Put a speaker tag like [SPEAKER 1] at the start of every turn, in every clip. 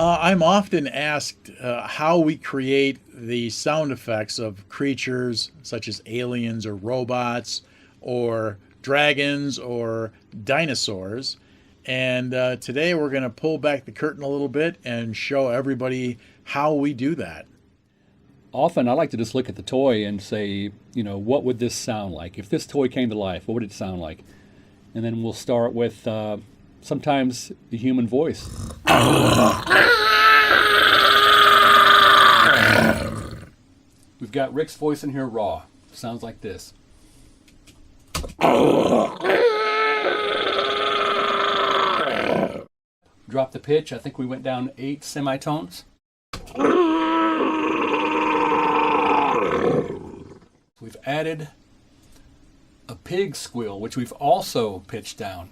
[SPEAKER 1] I'm often asked how we create the sound effects of creatures such as aliens or robots or dragons or dinosaurs. And today we're going to pull back the curtain a little bit and show everybody how we do that.
[SPEAKER 2] Often I like to just look at the toy and say, what would this sound like? If this toy came to life, what would it sound like? And then we'll start with sometimes the human voice. We've got Rick's voice in here raw. Sounds like this. Drop the pitch. I think we went down 8 semitones. We've added a pig squeal, which we've also pitched down.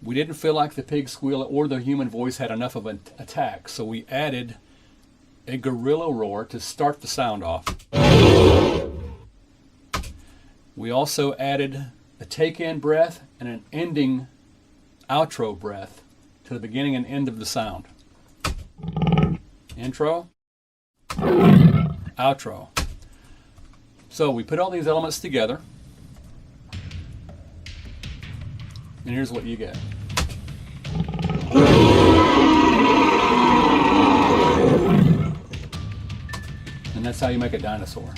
[SPEAKER 2] We didn't feel like the pig squeal or the human voice had enough of an attack, so we added a gorilla roar to start the sound off. We also added a take-in breath and an ending outro breath to the beginning and end of the sound. Intro, outro. So we put all these elements together, and here's what you get. And that's how you make a dinosaur.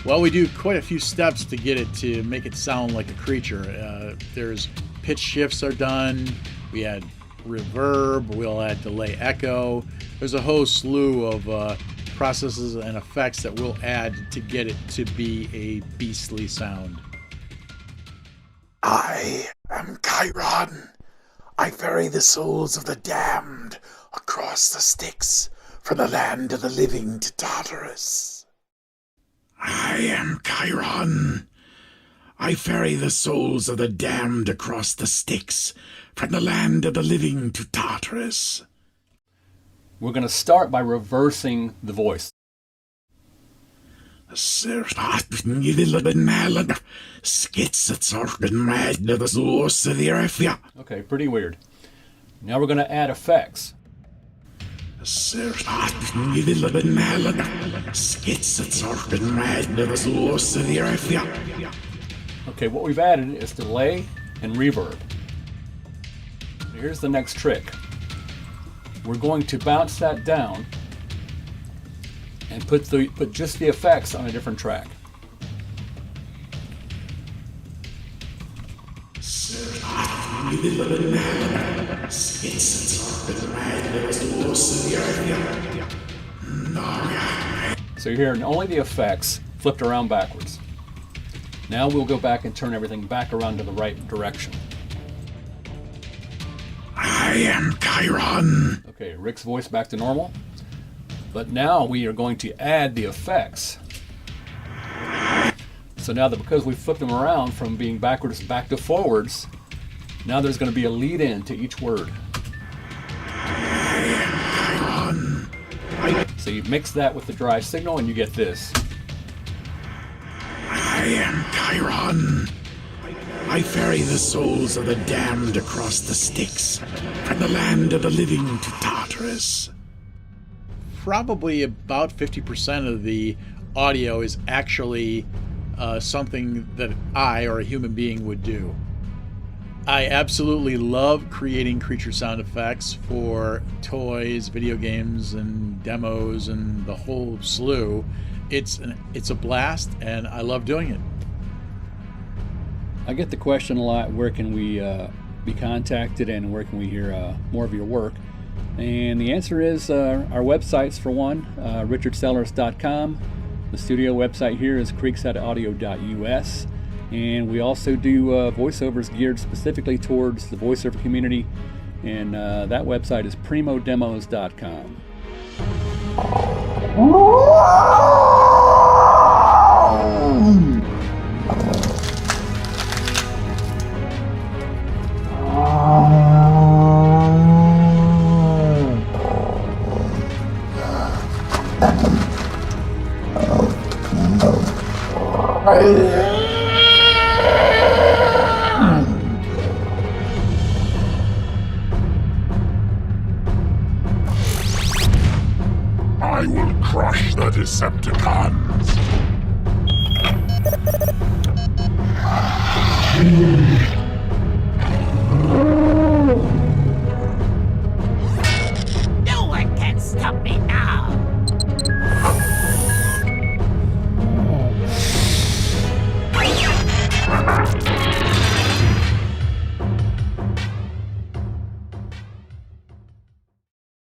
[SPEAKER 1] Well, we do quite a few steps to get it to make it sound like a creature. There's pitch shifts are done. We add reverb. We'll add delay echo. There's a whole slew of processes and effects that we'll add to get it to be a beastly sound.
[SPEAKER 3] I am Chiron. I ferry the souls of the damned across the Styx from the land of the living to Tartarus. I am Chiron. I ferry the souls of the damned across the Styx from the land of the living to Tartarus.
[SPEAKER 2] We're going to start by reversing the voice. Okay, pretty weird. Now we're going to add effects. Okay, what we've added is delay and reverb. Here's the next trick. We're going to bounce that down and put just the effects on a different track. So you're hearing only the effects flipped around backwards. Now we'll go back and turn everything back around to the right direction.
[SPEAKER 3] I am Chiron.
[SPEAKER 2] Okay, Rick's voice back to normal. But now we are going to add the effects. So now that because we flipped them around from being backwards back to forwards, now there's going to be a lead in to each word. So you mix that with the dry signal and you get this.
[SPEAKER 3] I am Chiron. I ferry the souls of the damned across the Styx from the land of the living to Tartarus.
[SPEAKER 1] Probably about 50% of the audio is actually something that I or a human being would do. I absolutely love creating creature sound effects for toys, video games, and demos, and the whole slew. It's a blast, and I love doing it.
[SPEAKER 2] I get the question a lot, where can we be contacted and where can we hear more of your work? And the answer is our websites, for one, richardsellers.com. The studio website here is creeksideaudio.us. And we also do voiceovers geared specifically towards the voiceover community. And that website is primodemos.com.
[SPEAKER 3] crush the Decepticons.
[SPEAKER 4] No one can stop me now.